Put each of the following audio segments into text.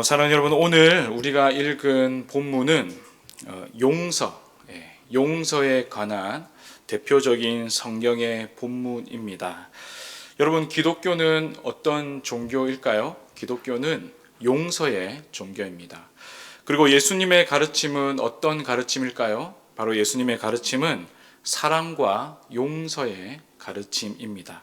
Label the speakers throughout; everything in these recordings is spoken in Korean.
Speaker 1: 사랑하는 여러분, 오늘 우리가 읽은 본문은 용서에 관한 대표적인 성경의 본문입니다. 여러분, 기독교는 어떤 종교일까요? 기독교는 용서의 종교입니다. 그리고 예수님의 가르침은 어떤 가르침일까요? 바로 예수님의 가르침은 사랑과 용서의 가르침입니다.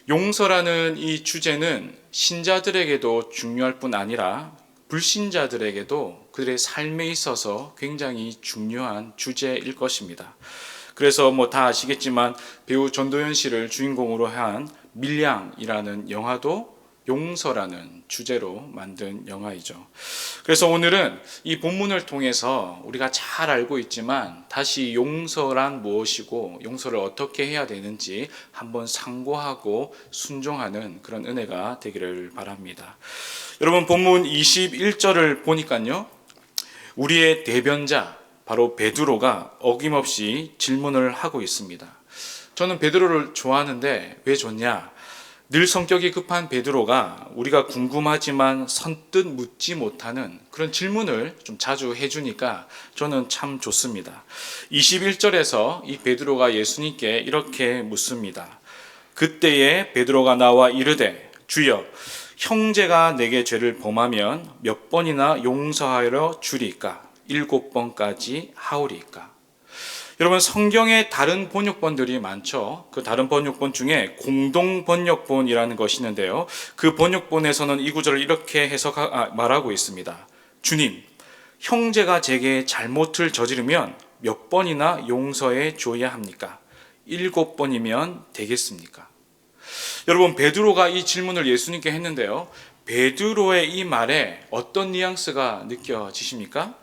Speaker 1: 용서라는 이 주제는 신자들에게도 중요할 뿐 아니라 불신자들에게도 그들의 삶에 있어서 굉장히 중요한 주제일 것입니다. 그래서 다 아시겠지만 배우 전도연 씨를 주인공으로 한 밀양이라는 영화도 용서라는 주제로 만든 영화이죠. 그래서 오늘은 이 본문을 통해서 우리가 잘 알고 있지만 다시 용서란 무엇이고 용서를 어떻게 해야 되는지 한번 상고하고 순종하는 그런 은혜가 되기를 바랍니다. 여러분, 본문 21절을 보니까요, 우리의 대변자 바로 베드로가 어김없이 질문을 하고 있습니다. 저는 베드로를 좋아하는데 왜 좋냐? 늘 성격이 급한 베드로가 우리가 궁금하지만 선뜻 묻지 못하는 그런 질문을 좀 자주 해주니까 저는 참 좋습니다. 21절에서 이 베드로가 예수님께 이렇게 묻습니다. 그때에 베드로가 나와 이르되 주여, 형제가 내게 죄를 범하면 몇 번이나 용서하여 주리까? 7번까지 하오리까? 여러분, 성경에 다른 번역본들이 많죠. 그 다른 번역본 중에 공동 번역본이라는 것이 있는데요, 그 번역본에서는 이 구절을 이렇게 말하고 있습니다. 주님, 형제가 제게 잘못을 저지르면 몇 번이나 용서해 줘야 합니까? 7번이면 되겠습니까? 여러분, 베드로가 이 질문을 예수님께 했는데요, 베드로의 이 말에 어떤 뉘앙스가 느껴지십니까?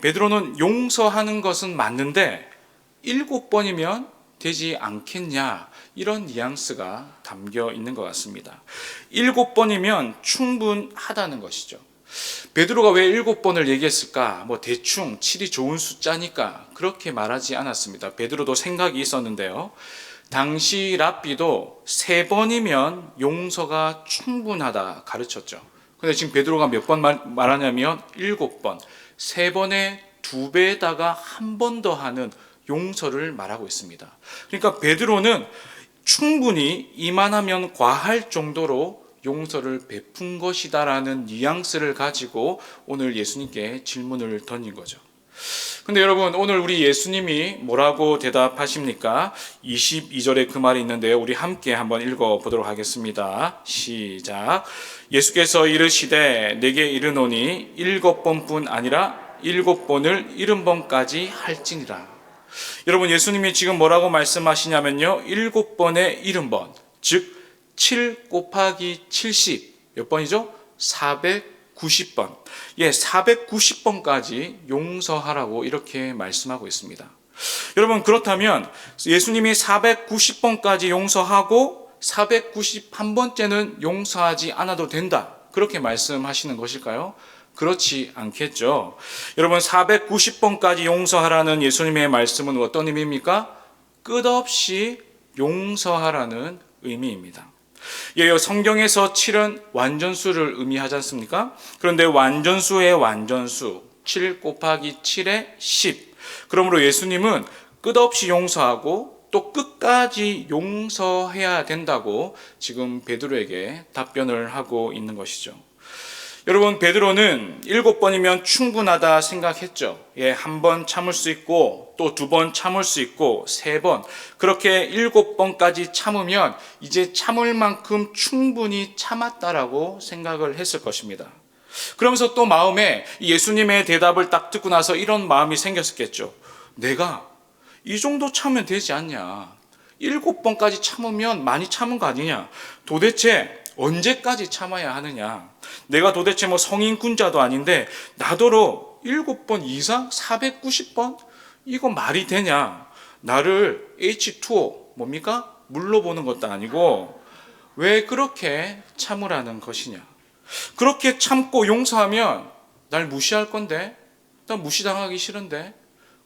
Speaker 1: 베드로는 용서하는 것은 맞는데 7번이면 되지 않겠냐, 이런 뉘앙스가 담겨 있는 것 같습니다. 7번이면 충분하다는 것이죠. 베드로가 왜 7번을 얘기했을까? 대충 7이 좋은 숫자니까 그렇게 말하지 않았습니다. 베드로도 생각이 있었는데요, 당시 랍비도 3번이면 용서가 충분하다 가르쳤죠. 근데 지금 베드로가 몇 번 말하냐면 7번, 3번의 2배에다가 한 번 더 하는 용서를 말하고 있습니다. 그러니까 베드로는 충분히 이만하면 과할 정도로 용서를 베푼 것이다라는 뉘앙스를 가지고 오늘 예수님께 질문을 던진 거죠. 근데 여러분, 오늘 우리 예수님이 뭐라고 대답하십니까? 22절에 그 말이 있는데요, 우리 함께 한번 읽어보도록 하겠습니다. 시작. 예수께서 이르시되 내게 이르노니 7번뿐 아니라 7번을 70번까지 할지니라. 여러분, 예수님이 지금 뭐라고 말씀하시냐면요, 7번의 70번, 즉 7 곱하기 70, 몇 번이죠? 490번. 490번까지 용서하라고 이렇게 말씀하고 있습니다. 여러분, 그렇다면 예수님이 490번까지 용서하고 491번째는 용서하지 않아도 된다, 그렇게 말씀하시는 것일까요? 그렇지 않겠죠. 여러분, 490번까지 용서하라는 예수님의 말씀은 어떤 의미입니까? 끝없이 용서하라는 의미입니다. 성경에서 7은 완전수를 의미하지 않습니까? 그런데 완전수의 완전수, 7 곱하기 7의 10. 그러므로 예수님은 끝없이 용서하고 또 끝까지 용서해야 된다고 지금 베드로에게 답변을 하고 있는 것이죠. 여러분, 베드로는 7번이면 충분하다 생각했죠. 한 번 참을 수 있고 또 2번 참을 수 있고 3번, 그렇게 7번까지 참으면 이제 참을 만큼 충분히 참았다라고 생각을 했을 것입니다. 그러면서 또 마음에 예수님의 대답을 딱 듣고 나서 이런 마음이 생겼겠죠. 내가 이 정도 참으면 되지 않냐, 7번까지 참으면 많이 참은 거 아니냐, 도대체 언제까지 참아야 하느냐, 내가 도대체 성인군자도 아닌데 나더러 7번 이상 490번? 이거 말이 되냐, 나를 H2O 뭡니까? 물로 보는 것도 아니고 왜 그렇게 참으라는 것이냐, 그렇게 참고 용서하면 날 무시할 건데, 난 무시당하기 싫은데,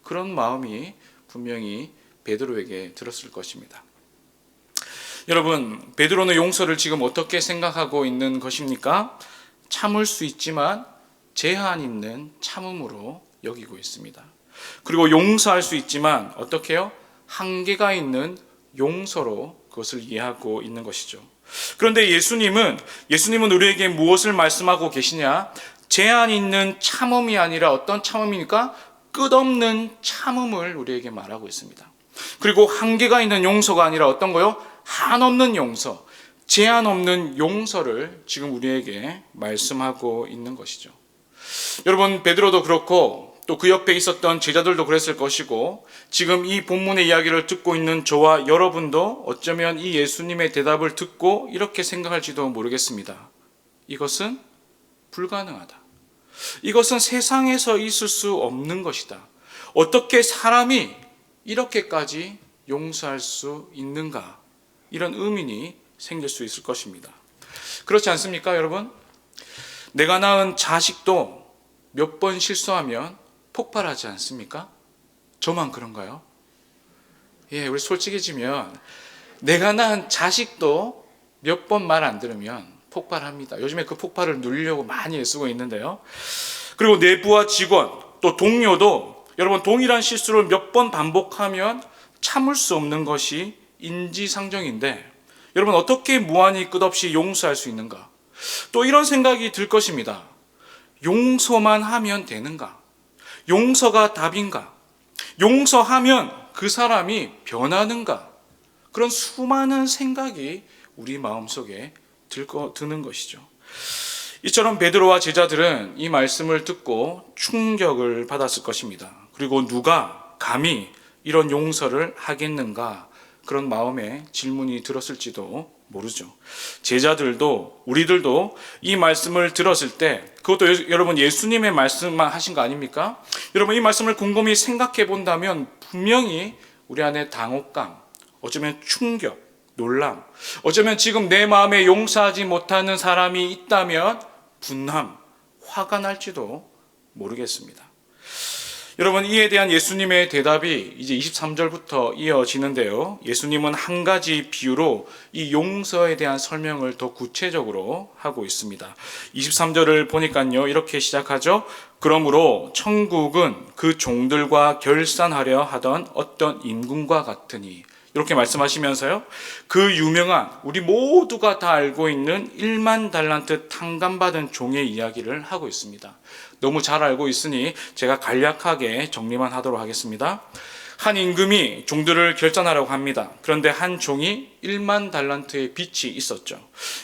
Speaker 1: 그런 마음이 분명히 베드로에게 들었을 것입니다. 여러분, 베드로는 용서를 지금 어떻게 생각하고 있는 것입니까? 참을 수 있지만 제한 있는 참음으로 여기고 있습니다. 그리고 용서할 수 있지만 어떻게 해요? 한계가 있는 용서로 그것을 이해하고 있는 것이죠. 그런데 예수님은 우리에게 무엇을 말씀하고 계시냐? 제한 있는 참음이 아니라 어떤 참음입니까? 끝없는 참음을 우리에게 말하고 있습니다. 그리고 한계가 있는 용서가 아니라 어떤 거요? 한없는 용서, 제한 없는 용서를 지금 우리에게 말씀하고 있는 것이죠. 여러분, 베드로도 그렇고 또 그 옆에 있었던 제자들도 그랬을 것이고, 지금 이 본문의 이야기를 듣고 있는 저와 여러분도 어쩌면 이 예수님의 대답을 듣고 이렇게 생각할지도 모르겠습니다. 이것은 불가능하다. 이것은 세상에서 있을 수 없는 것이다. 어떻게 사람이 이렇게까지 용서할 수 있는가? 이런 의문이 생길 수 있을 것입니다. 그렇지 않습니까, 여러분? 내가 낳은 자식도 몇 번 실수하면 폭발하지 않습니까? 저만 그런가요? 예, 우리 솔직해지면 내가 낳은 자식도 몇 번 말 안 들으면 폭발합니다. 요즘에 그 폭발을 누리려고 많이 애쓰고 있는데요. 그리고 내부와 직원, 또 동료도 여러분 동일한 실수를 몇 번 반복하면 참을 수 없는 것이 인지상정인데, 여러분 어떻게 무한히 끝없이 용서할 수 있는가? 또 이런 생각이 들 것입니다. 용서만 하면 되는가? 용서가 답인가? 용서하면 그 사람이 변하는가? 그런 수많은 생각이 우리 마음속에 드는 것이죠. 이처럼 베드로와 제자들은 이 말씀을 듣고 충격을 받았을 것입니다. 그리고 누가 감히 이런 용서를 하겠는가? 그런 마음의 질문이 들었을지도 모르죠. 제자들도 우리들도 이 말씀을 들었을 때, 그것도 여러분 예수님의 말씀만 하신 거 아닙니까? 여러분 이 말씀을 곰곰이 생각해 본다면 분명히 우리 안에 당혹감, 어쩌면 충격, 놀람, 어쩌면 지금 내 마음에 용서하지 못하는 사람이 있다면 분함, 화가 날지도 모르겠습니다. 여러분 이에 대한 예수님의 대답이 이제 23절부터 이어지는데요. 예수님은 한 가지 비유로 이 용서에 대한 설명을 더 구체적으로 하고 있습니다. 23절을 보니까요, 이렇게 시작하죠. 그러므로 천국은 그 종들과 결산하려 하던 어떤 임금과 같으니, 이렇게 말씀하시면서요, 그 유명한 우리 모두가 다 알고 있는 1만 달란트 탕감받은 종의 이야기를 하고 있습니다. 너무 잘 알고 있으니 제가 간략하게 정리만 하도록 하겠습니다. 한 임금이 종들을 결산하라고 합니다. 그런데 한 종이 1만 달란트의 빚이 있었죠.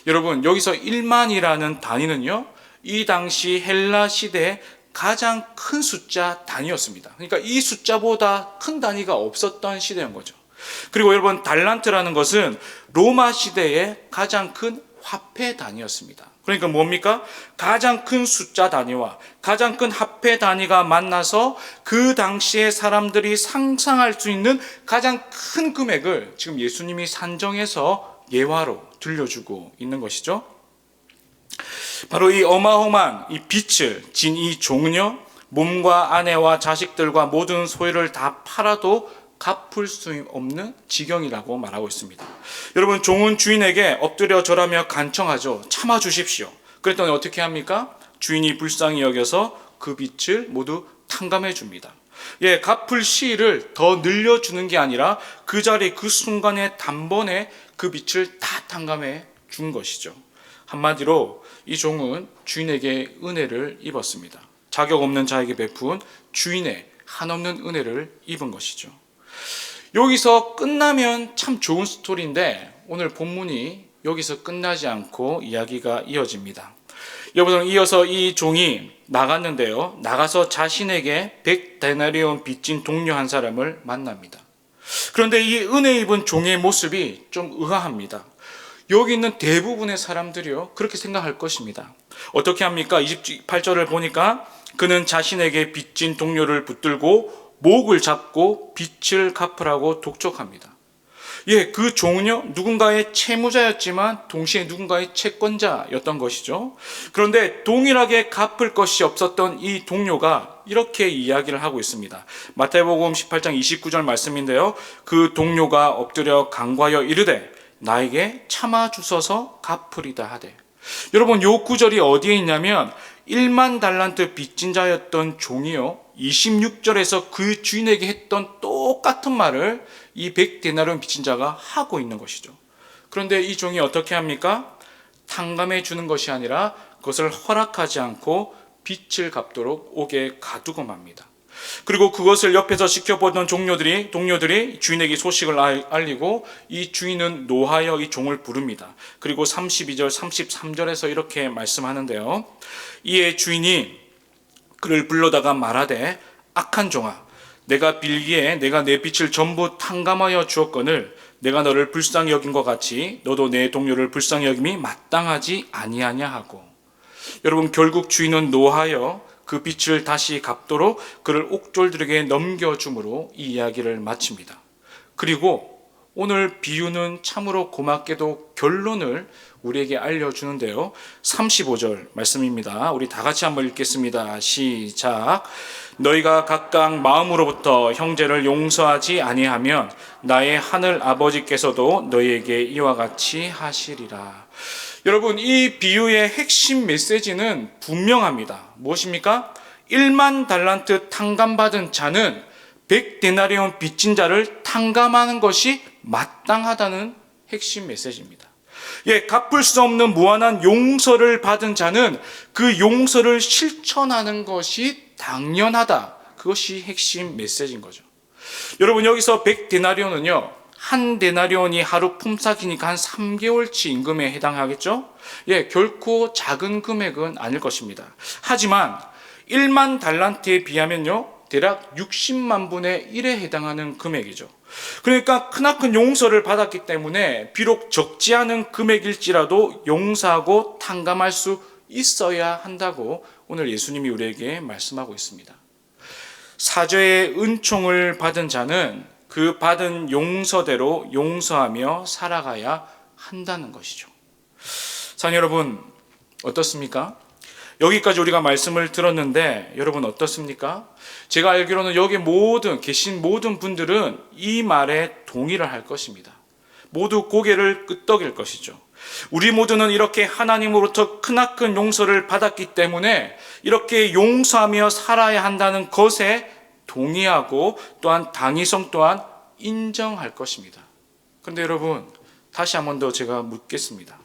Speaker 1: 여러분 여기서 1만이라는 단위는요, 이 당시 헬라 시대의 가장 큰 숫자 단위였습니다. 그러니까 이 숫자보다 큰 단위가 없었던 시대인 거죠. 그리고 여러분 달란트라는 것은 로마 시대의 가장 큰 화폐 단위였습니다. 그러니까 뭡니까? 가장 큰 숫자 단위와 가장 큰 화폐 단위가 만나서 그 당시에 사람들이 상상할 수 있는 가장 큰 금액을 지금 예수님이 산정해서 예화로 들려주고 있는 것이죠. 바로 이 어마어마한 이 빚을 진 이 종은요, 몸과 아내와 자식들과 모든 소유를 다 팔아도 갚을 수 없는 지경이라고 말하고 있습니다. 여러분 종은 주인에게 엎드려 절하며 간청하죠. 참아 주십시오. 그랬더니 어떻게 합니까? 주인이 불쌍히 여겨서 그 빚을 모두 탕감해 줍니다. 예, 갚을 시일을 더 늘려주는 게 아니라 그 자리 그 순간에 단번에 그 빚을 다 탕감해 준 것이죠. 한마디로 이 종은 주인에게 은혜를 입었습니다. 자격 없는 자에게 베푼 주인의 한없는 은혜를 입은 것이죠. 여기서 끝나면 참 좋은 스토리인데 오늘 본문이 여기서 끝나지 않고 이야기가 이어집니다. 여러분 이어서 이 종이 나갔는데요, 나가서 자신에게 100데나리온 빚진 동료 한 사람을 만납니다. 그런데 이 은혜 입은 종의 모습이 좀 의아합니다. 여기 있는 대부분의 사람들이요 그렇게 생각할 것입니다. 어떻게 합니까? 28절을 보니까 그는 자신에게 빚진 동료를 붙들고 목을 잡고 빚을 갚으라고 독촉합니다. 예, 그 종은요 누군가의 채무자였지만 동시에 누군가의 채권자였던 것이죠. 그런데 동일하게 갚을 것이 없었던 이 동료가 이렇게 이야기를 하고 있습니다. 마태복음 18장 29절 말씀인데요, 그 동료가 엎드려 간구하여 이르되 나에게 참아 주소서 갚으리다 하되. 여러분, 요 구절이 어디에 있냐면 1만 달란트 빚진 자였던 종이요 26절에서 그 주인에게 했던 똑같은 말을 이 100데나리온 빚진 자가 하고 있는 것이죠. 그런데 이 종이 어떻게 합니까? 탕감해 주는 것이 아니라 그것을 허락하지 않고 빚을 갚도록 옥에 가두고 맙니다. 그리고 그것을 옆에서 지켜보던 동료들이 주인에게 소식을 알리고 이 주인은 노하여 이 종을 부릅니다. 그리고 32절, 33절에서 이렇게 말씀하는데요. 이에 주인이 그를 불러다가 말하되 악한 종아, 내가 빌기에 내가 내 빚을 전부 탕감하여 주었거늘 내가 너를 불쌍히 여긴 것 같이 너도 내 동료를 불쌍히 여김이 마땅하지 아니하냐 하고. 여러분, 결국 주인은 노하여 그 빚을 다시 갚도록 그를 옥졸들에게 넘겨줌으로 이 이야기를 마칩니다. 그리고 오늘 비유는 참으로 고맙게도 결론을 우리에게 알려주는데요. 35절 말씀입니다. 우리 다 같이 한번 읽겠습니다. 시작. 너희가 각각 마음으로부터 형제를 용서하지 아니하면 나의 하늘 아버지께서도 너희에게 이와 같이 하시리라. 여러분, 이 비유의 핵심 메시지는 분명합니다. 무엇입니까? 1만 달란트 탕감받은 자는 100데나리온 빚진 자를 탕감하는 것이 마땅하다는 핵심 메시지입니다. 갚을 수 없는 무한한 용서를 받은 자는 그 용서를 실천하는 것이 당연하다. 그것이 핵심 메시지인 거죠. 여러분, 여기서 100데나리온은요 한 데나리온이 하루 품삯이니까 한 3개월치 임금에 해당하겠죠? 결코 작은 금액은 아닐 것입니다. 하지만 1만 달란트에 비하면요 대략 60만 분의 1에 해당하는 금액이죠. 그러니까 크나큰 용서를 받았기 때문에 비록 적지 않은 금액일지라도 용서하고 탕감할 수 있어야 한다고 오늘 예수님이 우리에게 말씀하고 있습니다. 사죄의 은총을 받은 자는 그 받은 용서대로 용서하며 살아가야 한다는 것이죠. 자, 여러분 어떻습니까? 여기까지 우리가 말씀을 들었는데 여러분 어떻습니까? 제가 알기로는 여기 계신 모든 분들은 이 말에 동의를 할 것입니다. 모두 고개를 끄덕일 것이죠. 우리 모두는 이렇게 하나님으로부터 크나큰 용서를 받았기 때문에 이렇게 용서하며 살아야 한다는 것에 동의하고 또한 당위성 또한 인정할 것입니다. 그런데 여러분, 다시 한 번 더 제가 묻겠습니다.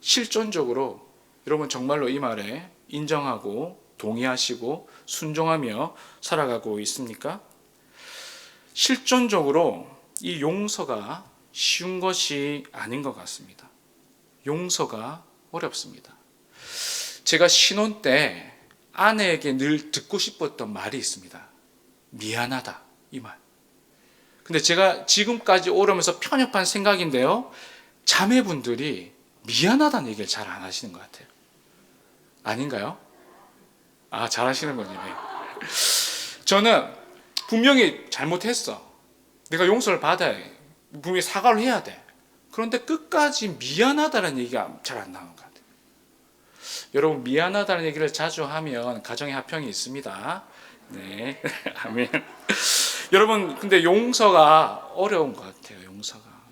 Speaker 1: 실존적으로 여러분 정말로 이 말에 인정하고 동의하시고 순종하며 살아가고 있습니까? 실존적으로 이 용서가 쉬운 것이 아닌 것 같습니다. 용서가 어렵습니다. 제가 신혼 때 아내에게 늘 듣고 싶었던 말이 있습니다. 미안하다, 이 말. 근데 제가 지금까지 오르면서 편협한 생각인데요, 자매분들이 미안하다는 얘기를 잘 안 하시는 것 같아요. 아닌가요? 잘 하시는군요. 네. 저는 분명히 잘못했어. 내가 용서를 받아야 해. 분명히 사과를 해야 돼. 그런데 끝까지 미안하다는 얘기가 잘 안 나오는 것 같아요. 여러분, 미안하다는 얘기를 자주 하면 가정의 화평이 있습니다. 네. 아멘. 여러분, 근데 용서가 어려운 것 같아요.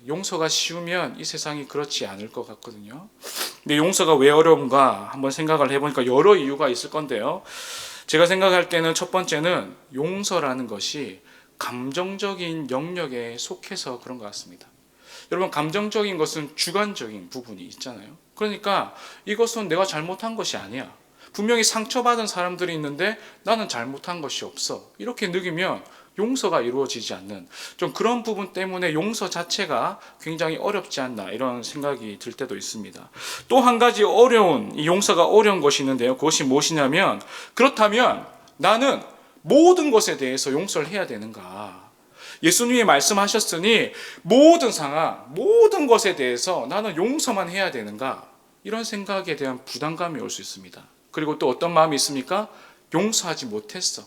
Speaker 1: 용서가 쉬우면 이 세상이 그렇지 않을 것 같거든요. 근데 용서가 왜 어려운가 한번 생각을 해보니까 여러 이유가 있을 건데요. 제가 생각할 때는 첫 번째는 용서라는 것이 감정적인 영역에 속해서 그런 것 같습니다. 여러분, 감정적인 것은 주관적인 부분이 있잖아요. 그러니까 이것은 내가 잘못한 것이 아니야. 분명히 상처받은 사람들이 있는데 나는 잘못한 것이 없어. 이렇게 느끼면 용서가 이루어지지 않는 좀 그런 부분 때문에 용서 자체가 굉장히 어렵지 않나 이런 생각이 들 때도 있습니다. 또 한 가지 이 용서가 어려운 것이 있는데요. 그것이 무엇이냐면, 그렇다면 나는 모든 것에 대해서 용서를 해야 되는가? 예수님이 말씀하셨으니 모든 상황, 모든 것에 대해서 나는 용서만 해야 되는가? 이런 생각에 대한 부담감이 올 수 있습니다. 그리고 또 어떤 마음이 있습니까? 용서하지 못했어.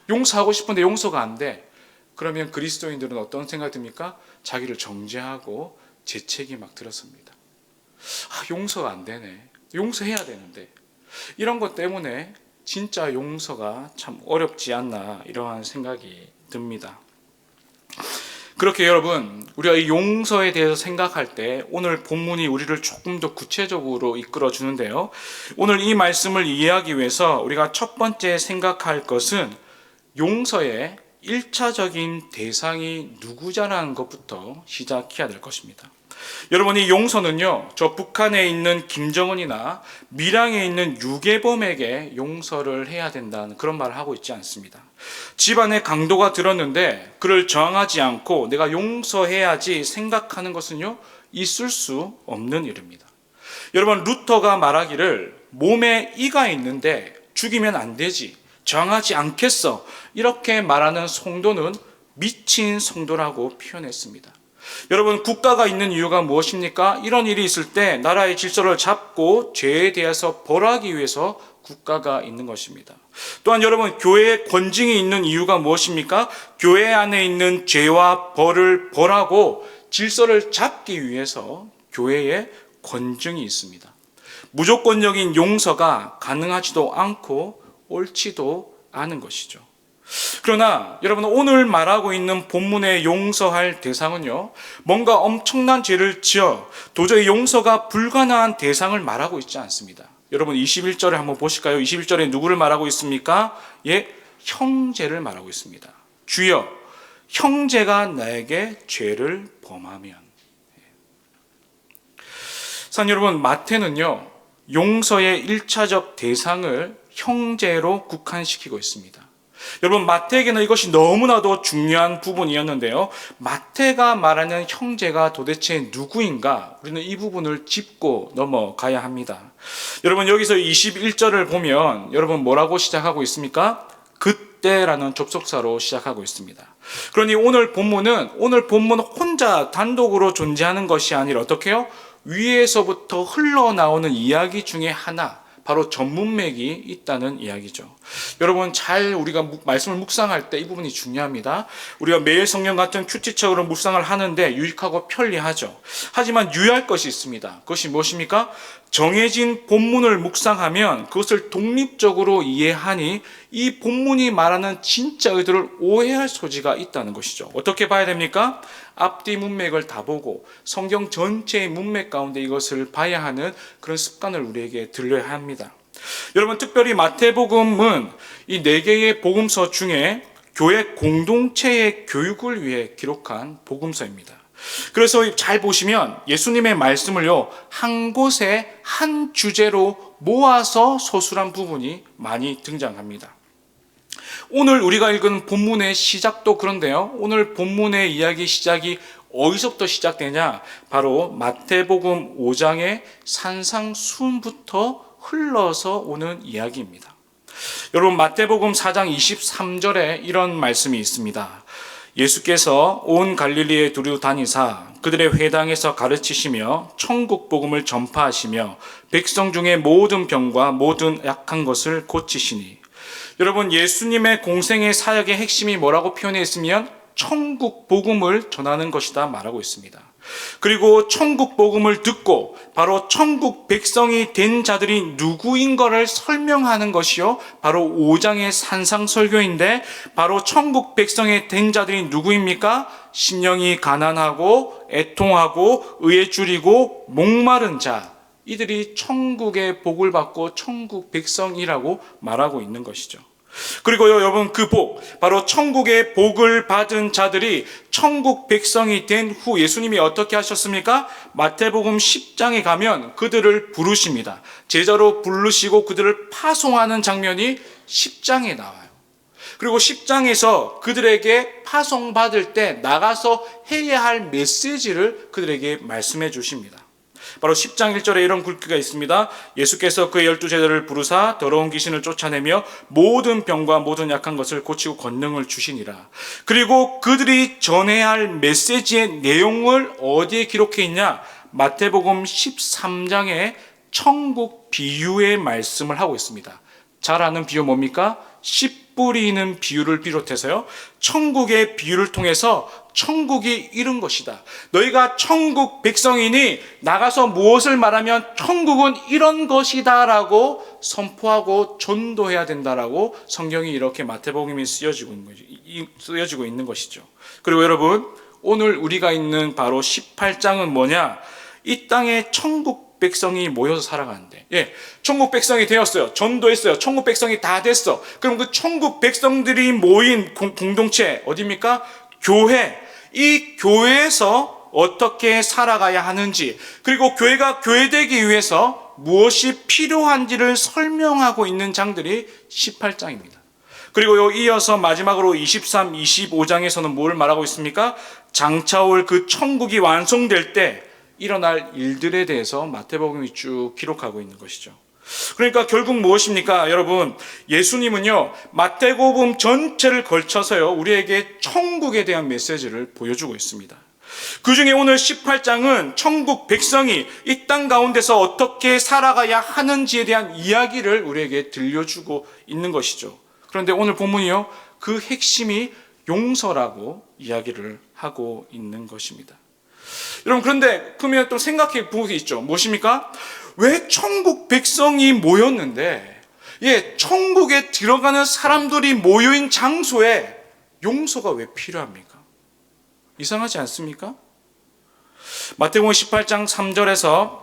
Speaker 1: 용서하고 싶은데 용서가 안 돼. 그러면 그리스도인들은 어떤 생각이 듭니까? 자기를 정죄하고 죄책이 막 들었습니다. 용서가 안 되네. 용서해야 되는데. 이런 것 때문에 진짜 용서가 참 어렵지 않나 이러한 생각이 듭니다. 그렇게 여러분, 우리가 이 용서에 대해서 생각할 때 오늘 본문이 우리를 조금 더 구체적으로 이끌어 주는데요. 오늘 이 말씀을 이해하기 위해서 우리가 첫 번째 생각할 것은 용서의 1차적인 대상이 누구냐라는 것부터 시작해야 될 것입니다. 여러분, 이 용서는요, 저 북한에 있는 김정은이나 밀양에 있는 유괴범에게 용서를 해야 된다는 그런 말을 하고 있지 않습니다. 집안에 강도가 들었는데 그를 저항하지 않고 내가 용서해야지 생각하는 것은요, 있을 수 없는 일입니다. 여러분, 루터가 말하기를 몸에 이가 있는데 죽이면 안 되지, 저항하지 않겠어, 이렇게 말하는 성도는 미친 성도라고 표현했습니다. 여러분, 국가가 있는 이유가 무엇입니까? 이런 일이 있을 때 나라의 질서를 잡고 죄에 대해서 벌하기 위해서 국가가 있는 것입니다. 또한 여러분, 교회의 권징이 있는 이유가 무엇입니까? 교회 안에 있는 죄와 벌을 벌하고 질서를 잡기 위해서 교회에 권징이 있습니다. 무조건적인 용서가 가능하지도 않고 옳지도 않은 것이죠. 그러나 여러분, 오늘 말하고 있는 본문의 용서할 대상은요, 뭔가 엄청난 죄를 지어 도저히 용서가 불가능한 대상을 말하고 있지 않습니다. 여러분, 21절에 한번 보실까요? 21절에 누구를 말하고 있습니까? 예, 형제를 말하고 있습니다. 주여, 형제가 나에게 죄를 범하면. 산 여러분, 마태는요, 용서의 1차적 대상을 형제로 국한시키고 있습니다. 여러분, 마태에게는 이것이 너무나도 중요한 부분이었는데요. 마태가 말하는 형제가 도대체 누구인가? 우리는 이 부분을 짚고 넘어가야 합니다. 여러분, 여기서 21절을 보면 여러분 뭐라고 시작하고 있습니까? 그때라는 접속사로 시작하고 있습니다. 그러니 오늘 본문 혼자 단독으로 존재하는 것이 아니라 어떻게 해요? 위에서부터 흘러나오는 이야기 중에 하나, 바로 전문맥이 있다는 이야기죠. 여러분, 잘 우리가 말씀을 묵상할 때 이 부분이 중요합니다. 우리가 매일 성경 같은 큐티책으로 묵상을 하는데 유익하고 편리하죠. 하지만 유의할 것이 있습니다. 그것이 무엇입니까? 정해진 본문을 묵상하면 그것을 독립적으로 이해하니 이 본문이 말하는 진짜 의도를 오해할 소지가 있다는 것이죠. 어떻게 봐야 됩니까? 앞뒤 문맥을 다 보고 성경 전체의 문맥 가운데 이것을 봐야 하는 그런 습관을 우리에게 들려야 합니다. 여러분, 특별히 마태복음은 이 4개의 복음서 중에 교회 공동체의 교육을 위해 기록한 복음서입니다. 그래서 잘 보시면 예수님의 말씀을요, 한 곳에 한 주제로 모아서 서술한 부분이 많이 등장합니다. 오늘 우리가 읽은 본문의 시작도 그런데요, 오늘 본문의 이야기 시작이 어디서부터 시작되냐? 바로 마태복음 5장의 산상수훈부터 흘러서 오는 이야기입니다. 여러분, 마태복음 4장 23절에 이런 말씀이 있습니다. 예수께서 온 갈릴리에 두루 다니사 그들의 회당에서 가르치시며 천국 복음을 전파하시며 백성 중에 모든 병과 모든 약한 것을 고치시니. 여러분, 예수님의 공생의 사역의 핵심이 뭐라고 표현했으면 천국 복음을 전하는 것이다 말하고 있습니다. 그리고 천국 복음을 듣고 바로 천국 백성이 된 자들이 누구인 것을 설명하는 것이요, 바로 5장의 산상설교인데, 바로 천국 백성이 된 자들이 누구입니까? 심령이 가난하고 애통하고 의에 줄이고 목마른 자, 이들이 천국의 복을 받고 천국 백성이라고 말하고 있는 것이죠. 그리고요, 여러분, 그 복, 바로 천국의 복을 받은 자들이 천국 백성이 된 후 예수님이 어떻게 하셨습니까? 마태복음 10장에 가면 그들을 부르십니다. 제자로 부르시고 그들을 파송하는 장면이 10장에 나와요. 그리고 10장에서 그들에게 파송받을 때 나가서 해야 할 메시지를 그들에게 말씀해 주십니다. 바로 10장 1절에 이런 글귀가 있습니다. 예수께서 그의 12제자를 부르사 더러운 귀신을 쫓아내며 모든 병과 모든 약한 것을 고치고 권능을 주시니라. 그리고 그들이 전해야 할 메시지의 내용을 어디에 기록해 있냐? 마태복음 13장에 천국 비유의 말씀을 하고 있습니다. 잘 아는 비유 뭡니까? 씨 뿌리는 비유를 비롯해서요, 천국의 비유를 통해서 천국이 이런 것이다. 너희가 천국 백성이니 나가서 무엇을 말하면 천국은 이런 것이다 라고 선포하고 전도해야 된다라고 성경이 이렇게 마태복음이 쓰여지고 있는 것이죠. 그리고 여러분, 오늘 우리가 있는 바로 18장은 뭐냐? 이 땅에 천국 백성이 모여서 살아가는데, 천국 백성이 되었어요. 전도했어요. 천국 백성이 다 됐어. 그럼 그 천국 백성들이 모인 공동체 어디입니까? 교회. 이 교회에서 어떻게 살아가야 하는지, 그리고 교회가 교회되기 위해서 무엇이 필요한지를 설명하고 있는 장들이 18장입니다. 그리고 이어서 마지막으로 23, 25장에서는 뭘 말하고 있습니까? 장차 올 그 천국이 완성될 때 일어날 일들에 대해서 마태복음이 쭉 기록하고 있는 것이죠. 그러니까 결국 무엇입니까? 여러분, 예수님은요, 마태복음 전체를 걸쳐서요, 우리에게 천국에 대한 메시지를 보여주고 있습니다. 그 중에 오늘 18장은 천국 백성이 이 땅 가운데서 어떻게 살아가야 하는지에 대한 이야기를 우리에게 들려주고 있는 것이죠. 그런데 오늘 본문이요, 그 핵심이 용서라고 이야기를 하고 있는 것입니다. 여러분, 그런데 그러면 또 생각해 보기 있죠. 무엇입니까? 왜 천국 백성이 모였는데, 천국에 들어가는 사람들이 모여있는 장소에 용서가 왜 필요합니까? 이상하지 않습니까? 마태복음 18장 3절에서는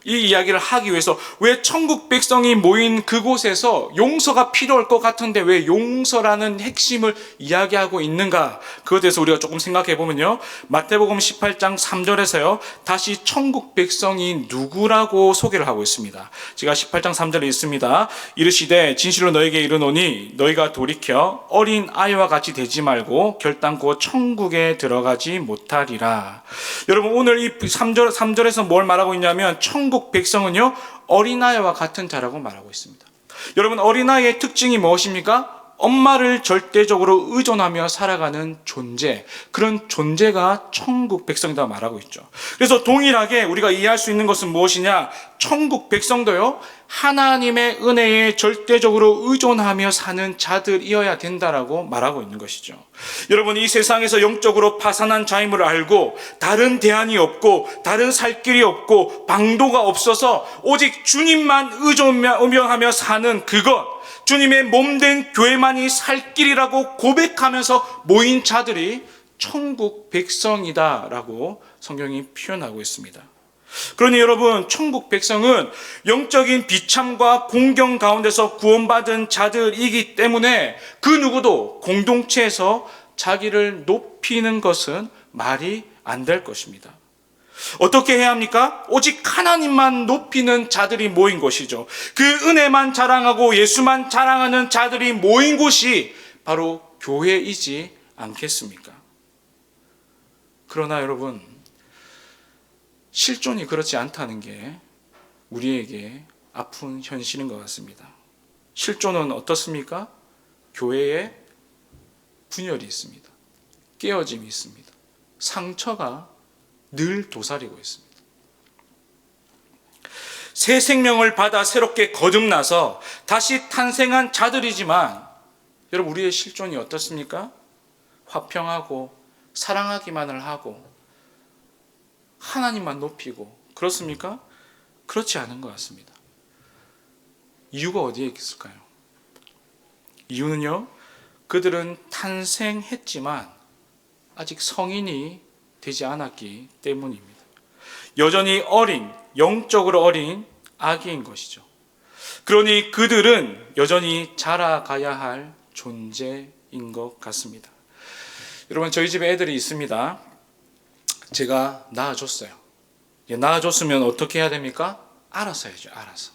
Speaker 1: 이 이야기를 하기 위해서 왜 천국 백성이 모인 그곳에서 용서가 필요할 것 같은데 왜 용서라는 핵심을 이야기하고 있는가? 그것에 대해서 우리가 조금 생각해 보면요, 마태복음 18장 3절에서요 다시 천국 백성이 누구라고 소개를 하고 있습니다. 제가 18장 3절에 있습니다. 이르시되 진실로 너에게 이르노니 너희가 돌이켜 어린 아이와 같이 되지 말고 결단코 천국에 들어가지 못하리라. 여러분, 오늘 이 3절에서 뭘 말하고 있냐면 천국 백성은요, 어린아이와 같은 자라고 말하고 있습니다. 여러분, 어린아이의 특징이 무엇입니까? 엄마를 절대적으로 의존하며 살아가는 존재, 그런 존재가 천국 백성이다 말하고 있죠. 그래서 동일하게 우리가 이해할 수 있는 것은 무엇이냐? 천국 백성도요, 하나님의 은혜에 절대적으로 의존하며 사는 자들이어야 된다라고 말하고 있는 것이죠. 여러분, 이 세상에서 영적으로 파산한 자임을 알고 다른 대안이 없고 다른 살 길이 없고 방도가 없어서 오직 주님만 의존하며 사는 그것, 주님의 몸된 교회만이 살 길이라고 고백하면서 모인 자들이 천국 백성이다라고 성경이 표현하고 있습니다. 그러니 여러분, 천국 백성은 영적인 비참과 공경 가운데서 구원받은 자들이기 때문에 그 누구도 공동체에서 자기를 높이는 것은 말이 안 될 것입니다. 어떻게 해야 합니까? 오직 하나님만 높이는 자들이 모인 곳이죠. 그 은혜만 자랑하고 예수만 자랑하는 자들이 모인 곳이 바로 교회이지 않겠습니까? 그러나 여러분, 실존이 그렇지 않다는 게 우리에게 아픈 현실인 것 같습니다. 실존은 어떻습니까? 교회에 분열이 있습니다. 깨어짐이 있습니다. 상처가 늘 도사리고 있습니다. 새 생명을 받아 새롭게 거듭나서 다시 탄생한 자들이지만, 여러분, 우리의 실존이 어떻습니까? 화평하고 사랑하기만을 하고 하나님만 높이고 그렇습니까? 그렇지 않은 것 같습니다. 이유가 어디에 있을까요? 이유는요, 그들은 탄생했지만 아직 성인이 되지 않았기 때문입니다. 여전히 영적으로 어린 아기인 것이죠. 그러니 그들은 여전히 자라가야 할 존재인 것 같습니다. 여러분, 저희 집에 애들이 있습니다. 제가 낳아줬어요. 낳아줬으면 어떻게 해야 됩니까? 알아서 해야죠. 알아서.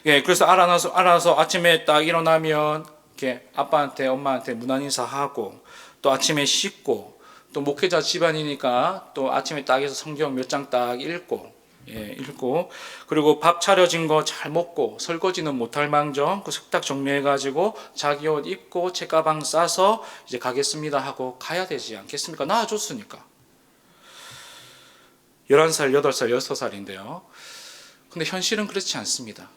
Speaker 1: 그래서 알아서 아침에 딱 일어나면 이렇게 아빠한테, 엄마한테 문안 인사하고, 또 아침에 씻고, 또 목회자 집안이니까 또 아침에 딱 해서 성경 몇 장 딱 읽고, 그리고 밥 차려진 거 잘 먹고, 설거지는 못할 망정 그 식탁 정리해가지고 자기 옷 입고 책가방 싸서 이제 가겠습니다 하고 가야 되지 않겠습니까? 낳아줬으니까. 11살, 8살, 6살인데요. 근데 현실은 그렇지 않습니다.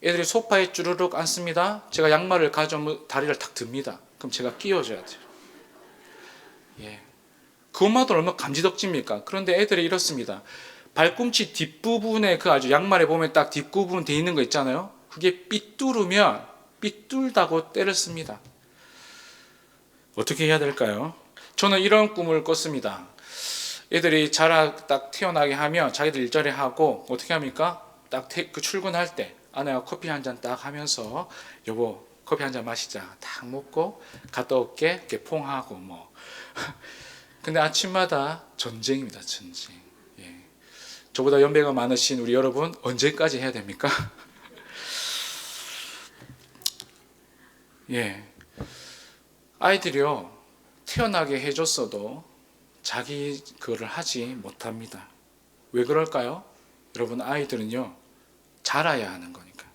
Speaker 1: 애들이 소파에 쭈르륵 앉습니다. 제가 양말을 가져오면 다리를 탁 듭니다. 그럼 제가 끼워줘야 돼요. 그것만도 얼마나 감지덕지입니까? 그런데 애들이 이렇습니다. 발꿈치 뒷부분에 그 아주 양말에 보면 딱 뒷부분 돼 있는 거 있잖아요. 그게 삐뚤으면 삐뚤다고 때를 씁니다. 어떻게 해야 될까요? 저는 이런 꿈을 꿨습니다. 애들이 딱 태어나게 하면 자기들 일자리 하고 어떻게 합니까? 딱 그 출근할 때 아내가 커피 한 잔 딱 하면서 여보 커피 한 잔 마시자 딱 먹고 갔다 올게 이렇게 퐁하고 뭐 근데 아침마다 전쟁입니다. 전쟁. 예. 저보다 연배가 많으신 우리 여러분 언제까지 해야 됩니까? 예. 아이들이요 태어나게 해줬어도 자기 그거를 하지 못합니다. 왜 그럴까요? 여러분 아이들은요 자라야 하는 거니까.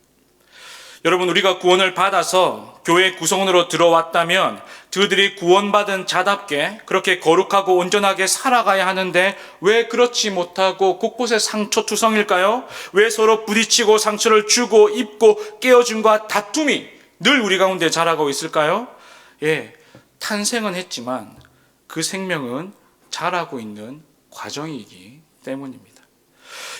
Speaker 1: 여러분 우리가 구원을 받아서 교회 구성원으로 들어왔다면 그들이 구원받은 자답게 그렇게 거룩하고 온전하게 살아가야 하는데 왜 그렇지 못하고 곳곳에 상처투성일까요? 왜 서로 부딪히고 상처를 주고 입고 깨어짐과 다툼이 늘 우리 가운데 자라고 있을까요? 예, 탄생은 했지만 그 생명은 자라고 있는 과정이기 때문입니다.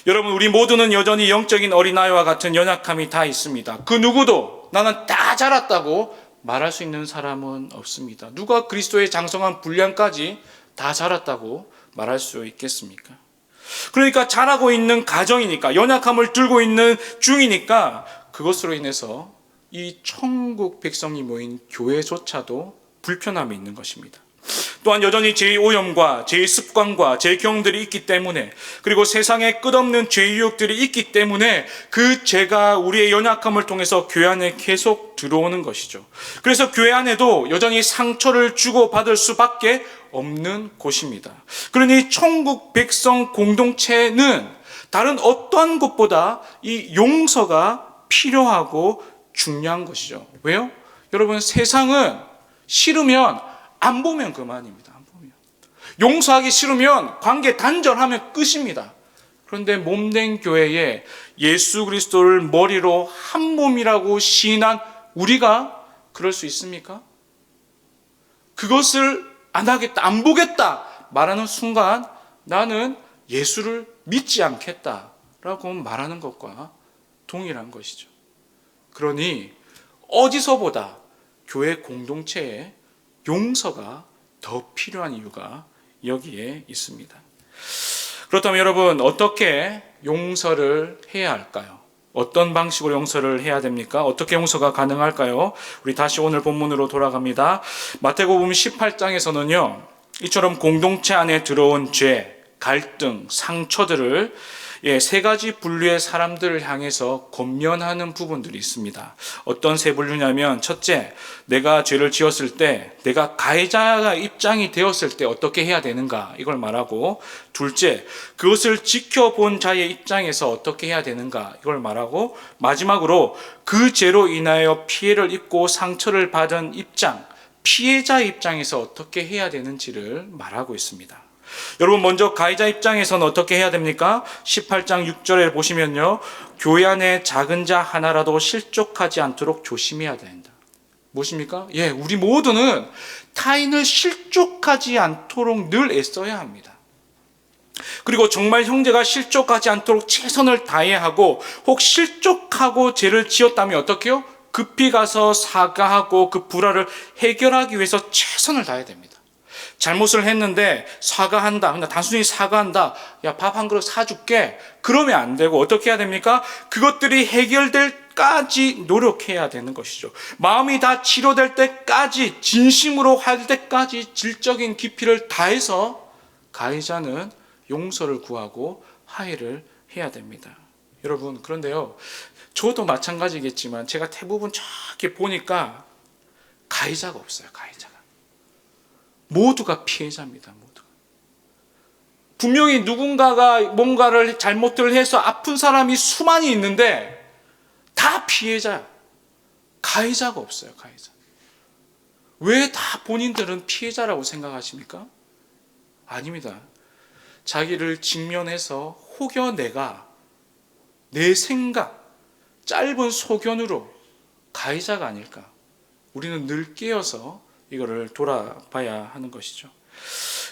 Speaker 1: 여러분 우리 모두는 여전히 영적인 어린아이와 같은 연약함이 다 있습니다. 그 누구도 나는 다 자랐다고 말할 수 있는 사람은 없습니다. 누가 그리스도의 장성한 분량까지 다 자랐다고 말할 수 있겠습니까? 그러니까 자라고 있는 가정이니까 연약함을 들고 있는 중이니까 그것으로 인해서 이 천국 백성이 모인 교회조차도 불편함이 있는 것입니다. 또한 여전히 죄의 오염과 죄의 습관과 죄의 경험들이 있기 때문에 그리고 세상에 끝없는 죄의 유혹들이 있기 때문에 그 죄가 우리의 연약함을 통해서 교회 안에 계속 들어오는 것이죠. 그래서 교회 안에도 여전히 상처를 주고받을 수밖에 없는 곳입니다. 그러니 천국 백성 공동체는 다른 어떠한 것보다 이 용서가 필요하고 중요한 것이죠. 왜요? 여러분 세상은 싫으면 안 보면 그만입니다. 안 보면. 용서하기 싫으면 관계 단절하면 끝입니다. 그런데 몸된 교회에 예수 그리스도를 머리로 한 몸이라고 시인한 우리가 그럴 수 있습니까? 그것을 안 하겠다, 안 보겠다 말하는 순간 나는 예수를 믿지 않겠다라고 말하는 것과 동일한 것이죠. 그러니 어디서보다 교회 공동체에 용서가 더 필요한 이유가 여기에 있습니다. 그렇다면 여러분 어떻게 용서를 해야 할까요? 어떤 방식으로 용서를 해야 됩니까? 어떻게 용서가 가능할까요? 우리 다시 오늘 본문으로 돌아갑니다. 마태복음 18장에서는요 이처럼 공동체 안에 들어온 죄, 갈등, 상처들을 세 가지 분류의 사람들을 향해서 권면하는 부분들이 있습니다. 어떤 세 분류냐면 첫째, 내가 죄를 지었을 때 내가 가해자 입장이 되었을 때 어떻게 해야 되는가 이걸 말하고, 둘째, 그것을 지켜본 자의 입장에서 어떻게 해야 되는가 이걸 말하고, 마지막으로 그 죄로 인하여 피해를 입고 상처를 받은 입장, 피해자 입장에서 어떻게 해야 되는지를 말하고 있습니다. 여러분 먼저 가해자 입장에서는 어떻게 해야 됩니까? 18장 6절에 보시면요, 교회 안에 작은 자 하나라도 실족하지 않도록 조심해야 된다. 무엇입니까? 우리 모두는 타인을 실족하지 않도록 늘 애써야 합니다. 그리고 정말 형제가 실족하지 않도록 최선을 다해야 하고, 혹 실족하고 죄를 지었다면 어떻게 해요? 급히 가서 사과하고 그 불화를 해결하기 위해서 최선을 다해야 됩니다. 잘못을 했는데 사과한다, 그냥 단순히 사과한다, 야 밥 한 그릇 사줄게, 그러면 안 되고 어떻게 해야 됩니까? 그것들이 해결될 까지 노력해야 되는 것이죠. 마음이 다 치료될 때까지, 진심으로 할 때까지 질적인 깊이를 다해서 가해자는 용서를 구하고 화해를 해야 됩니다. 여러분 그런데요, 저도 마찬가지겠지만 제가 대부분 저렇게 보니까 가해자가 없어요. 가해자가 모두가 피해자입니다. 모두가. 분명히 누군가가 뭔가를 잘못을 해서 아픈 사람이 수많이 있는데 다 피해자야. 가해자가 없어요. 가해자. 왜 다 본인들은 피해자라고 생각하십니까? 아닙니다. 자기를 직면해서 혹여내가 내 생각, 짧은 소견으로 가해자가 아닐까. 우리는 늘 깨어서 이거를 돌아봐야 하는 것이죠.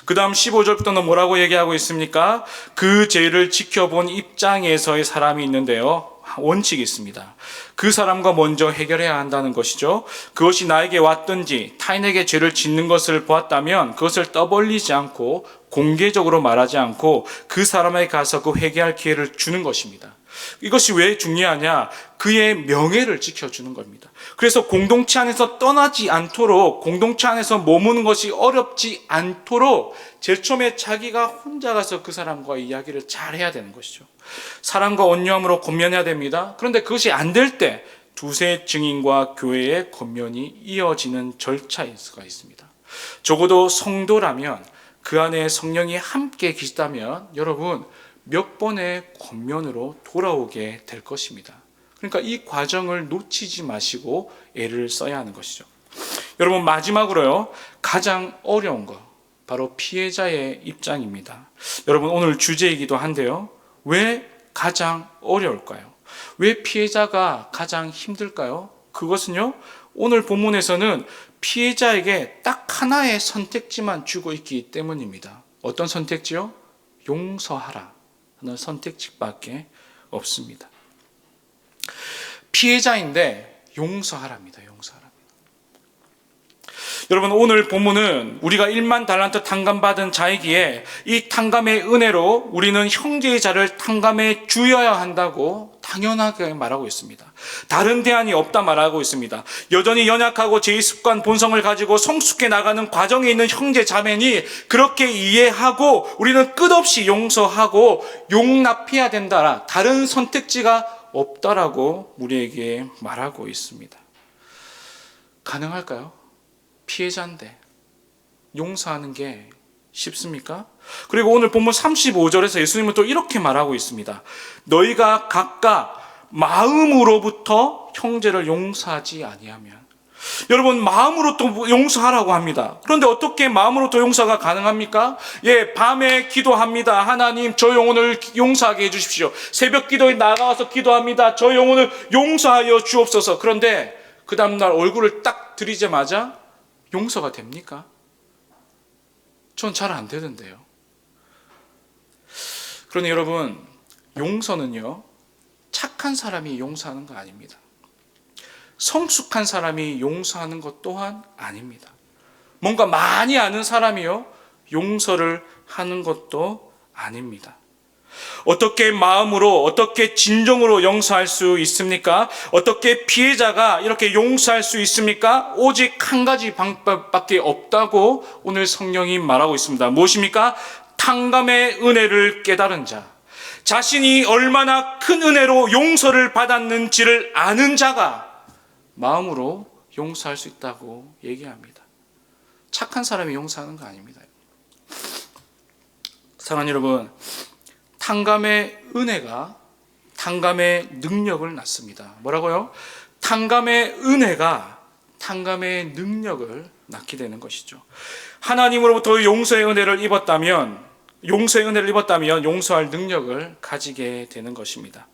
Speaker 1: 그 다음 15절부터는 뭐라고 얘기하고 있습니까? 그 죄를 지켜본 입장에서의 사람이 있는데요. 원칙이 있습니다. 그 사람과 먼저 해결해야 한다는 것이죠. 그것이 나에게 왔든지 타인에게 죄를 짓는 것을 보았다면 그것을 떠벌리지 않고 공개적으로 말하지 않고 그 사람에게 가서 그 회개할 기회를 주는 것입니다. 이것이 왜 중요하냐? 그의 명예를 지켜주는 겁니다. 그래서 공동체 안에서 떠나지 않도록, 공동체 안에서 머무는 것이 어렵지 않도록 제일 처음에 자기가 혼자 가서 그 사람과 이야기를 잘 해야 되는 것이죠. 사랑과 온유함으로 권면해야 됩니다. 그런데 그것이 안 될 때 두세 증인과 교회의 권면이 이어지는 절차가 있습니다. 적어도 성도라면 그 안에 성령이 함께 계시다면 여러분 몇 번의 권면으로 돌아오게 될 것입니다. 그러니까 이 과정을 놓치지 마시고 애를 써야 하는 것이죠. 여러분 마지막으로요, 가장 어려운 거 바로 피해자의 입장입니다. 여러분 오늘 주제이기도 한데요, 왜 가장 어려울까요? 왜 피해자가 가장 힘들까요? 그것은요, 오늘 본문에서는 피해자에게 딱 하나의 선택지만 주고 있기 때문입니다. 어떤 선택지요? 용서하라 하는 선택지밖에 없습니다. 피해자인데 용서하랍니다. 용서하라. 여러분 오늘 본문은 우리가 1만 달란트 탕감받은 자이기에 이 탕감의 은혜로 우리는 형제의 자를 탕감해 주어야 한다고 당연하게 말하고 있습니다. 다른 대안이 없다 말하고 있습니다. 여전히 연약하고 죄의 습관 본성을 가지고 성숙해 나가는 과정에 있는 형제 자매니 그렇게 이해하고 우리는 끝없이 용서하고 용납해야 된다. 다른 선택지가 없다라고 우리에게 말하고 있습니다. 가능할까요? 피해자인데 용서하는 게 쉽습니까? 그리고 오늘 본문 35절에서 예수님은 또 이렇게 말하고 있습니다. 너희가 각각 마음으로부터 형제를 용서하지 아니하면. 여러분 마음으로 또 용서하라고 합니다. 그런데 어떻게 마음으로 또 용서가 가능합니까? 밤에 기도합니다. 하나님 저 영혼을 용서하게 해주십시오. 새벽 기도에 나가서 기도합니다. 저 영혼을 용서하여 주옵소서. 그런데 그 다음날 얼굴을 딱 들이자마자 용서가 됩니까? 전 잘 안 되던데요. 그러니 여러분 용서는요, 착한 사람이 용서하는 거 아닙니다. 성숙한 사람이 용서하는 것 또한 아닙니다. 뭔가 많이 아는 사람이요 용서를 하는 것도 아닙니다. 어떻게 마음으로, 어떻게 진정으로 용서할 수 있습니까? 어떻게 피해자가 이렇게 용서할 수 있습니까? 오직 한 가지 방법밖에 없다고 오늘 성령이 말하고 있습니다. 무엇입니까? 탕감의 은혜를 깨달은 자, 자신이 얼마나 큰 은혜로 용서를 받았는지를 아는 자가 마음으로 용서할 수 있다고 얘기합니다. 착한 사람이 용서하는 거 아닙니다. 사랑하는 여러분, 탕감의 은혜가 탕감의 능력을 낳습니다. 뭐라고요? 탕감의 은혜가 탕감의 능력을 낳게 되는 것이죠. 하나님으로부터 용서의 은혜를 입었다면 용서할 능력을 가지게 되는 것입니다.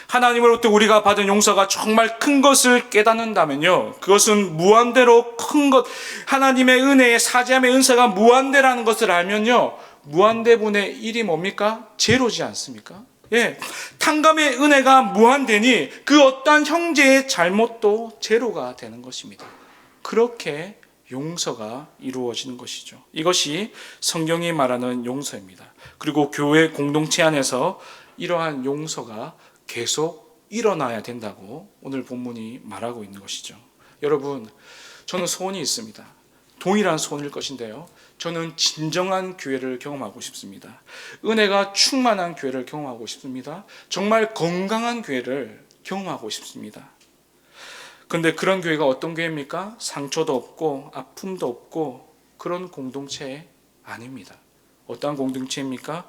Speaker 1: 하나님으로부터 우리가 받은 용서가 정말 큰 것을 깨닫는다면요, 그것은 무한대로 큰 것, 하나님의 은혜의 사죄함의 은사가 무한대라는 것을 알면요, 무한대분의 1이 뭡니까? 제로지 않습니까? 탕감의 은혜가 무한대니 그 어떠한 형제의 잘못도 제로가 되는 것입니다. 그렇게 용서가 이루어지는 것이죠. 이것이 성경이 말하는 용서입니다. 그리고 교회 공동체 안에서 이러한 용서가 계속 일어나야 된다고 오늘 본문이 말하고 있는 것이죠. 여러분, 저는 소원이 있습니다. 동일한 소원일 것인데요, 저는 진정한 교회를 경험하고 싶습니다. 은혜가 충만한 교회를 경험하고 싶습니다. 정말 건강한 교회를 경험하고 싶습니다. 그런데 그런 교회가 어떤 교회입니까? 상처도 없고 아픔도 없고 그런 공동체 아닙니다. 어떠한 공동체입니까?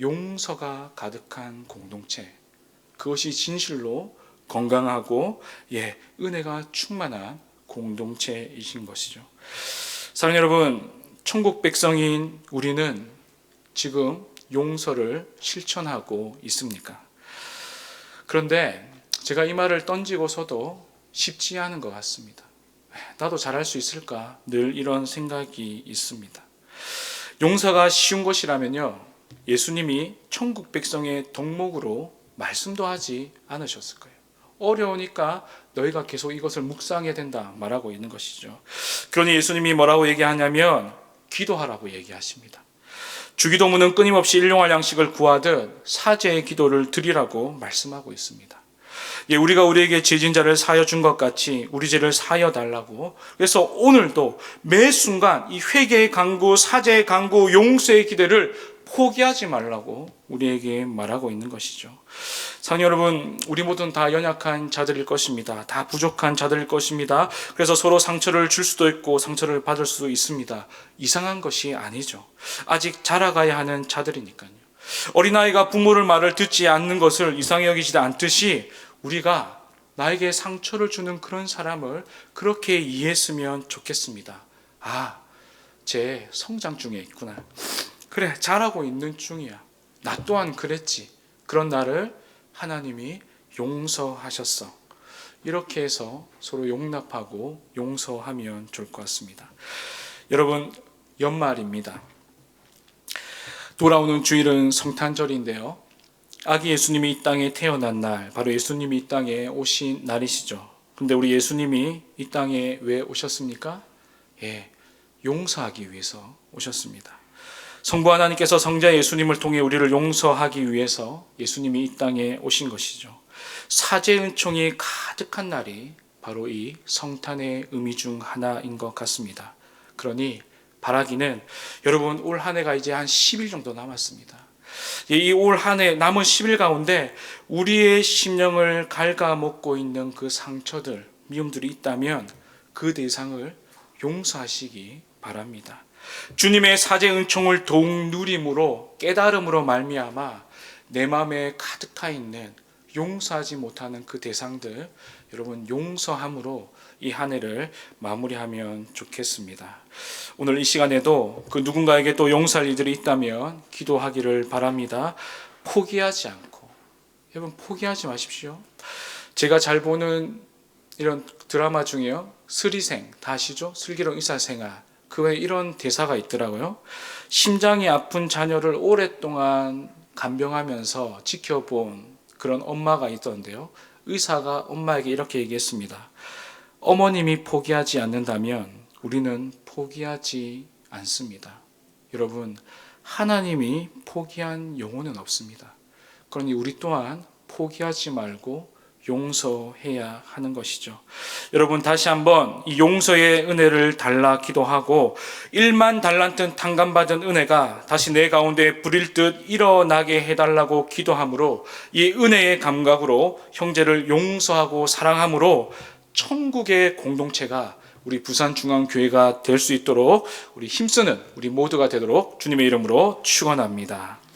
Speaker 1: 용서가 가득한 공동체. 그것이 진실로 건강하고 은혜가 충만한 공동체이신 것이죠. 사랑하는 여러분, 천국 백성인 우리는 지금 용서를 실천하고 있습니까? 그런데 제가 이 말을 던지고서도 쉽지 않은 것 같습니다. 나도 잘할 수 있을까? 늘 이런 생각이 있습니다. 용서가 쉬운 것이라면요, 예수님이 천국 백성의 덕목으로 말씀도 하지 않으셨을 거예요. 어려우니까 너희가 계속 이것을 묵상해야 된다 말하고 있는 것이죠. 그러니 예수님이 뭐라고 얘기하냐면 기도하라고 얘기하십니다. 주기도문은 끊임없이 일용할 양식을 구하듯 사죄의 기도를 드리라고 말씀하고 있습니다. 우리가 우리에게 죄진 자를 사하여 준 것 같이 우리 죄를 사하여 달라고. 그래서 오늘도 매 순간 이 회개의 강구, 사죄의 강구, 용서의 기대를 포기하지 말라고 우리에게 말하고 있는 것이죠. 사랑하는 여러분, 우리 모두는 다 연약한 자들일 것입니다. 다 부족한 자들일 것입니다. 그래서 서로 상처를 줄 수도 있고 상처를 받을 수도 있습니다. 이상한 것이 아니죠. 아직 자라가야 하는 자들이니까요. 어린아이가 부모를 말을 듣지 않는 것을 이상히 여기지 않듯이 우리가 나에게 상처를 주는 그런 사람을 그렇게 이해했으면 좋겠습니다. 아, 쟤 성장 중에 있구나. 그래, 잘하고 있는 중이야. 나 또한 그랬지. 그런 나를 하나님이 용서하셨어. 이렇게 해서 서로 용납하고 용서하면 좋을 것 같습니다. 여러분, 연말입니다. 돌아오는 주일은 성탄절인데요. 아기 예수님이 이 땅에 태어난 날, 바로 예수님이 이 땅에 오신 날이시죠. 그런데 우리 예수님이 이 땅에 왜 오셨습니까? 용서하기 위해서 오셨습니다. 성부 하나님께서 성자 예수님을 통해 우리를 용서하기 위해서 예수님이 이 땅에 오신 것이죠. 사죄의 은총이 가득한 날이 바로 이 성탄의 의미 중 하나인 것 같습니다. 그러니 바라기는 여러분, 올 한 해가 이제 한 10일 정도 남았습니다. 이 올 한 해 남은 10일 가운데 우리의 심령을 갉아먹고 있는 그 상처들, 미움들이 있다면 그 대상을 용서하시기 바랍니다. 주님의 사죄 은총을 더욱 누림으로, 깨달음으로 말미암아 내 마음에 가득하 있는 용서하지 못하는 그 대상들, 여러분 용서함으로 이 한 해를 마무리하면 좋겠습니다. 오늘 이 시간에도 그 누군가에게 또 용서할 일들이 있다면 기도하기를 바랍니다. 포기하지 않고, 여러분 포기하지 마십시오. 제가 잘 보는 이런 드라마 중에요, 스리생, 다 아시죠? 슬기로운 의사생활. 그 외에 이런 대사가 있더라고요. 심장이 아픈 자녀를 오랫동안 간병하면서 지켜본 그런 엄마가 있던데요. 의사가 엄마에게 이렇게 얘기했습니다. 어머님이 포기하지 않는다면 우리는 포기하지 않습니다. 여러분, 하나님이 포기한 영혼은 없습니다. 그러니 우리 또한 포기하지 말고 용서해야 하는 것이죠. 여러분, 다시 한번 이 용서의 은혜를 달라 기도하고 1만 달란트 탕감받은 은혜가 다시 내 가운데 불일 듯 일어나게 해달라고 기도함으로, 이 은혜의 감각으로 형제를 용서하고 사랑함으로 천국의 공동체가 우리 부산중앙교회가 될 수 있도록 우리 힘쓰는 우리 모두가 되도록 주님의 이름으로 축원합니다.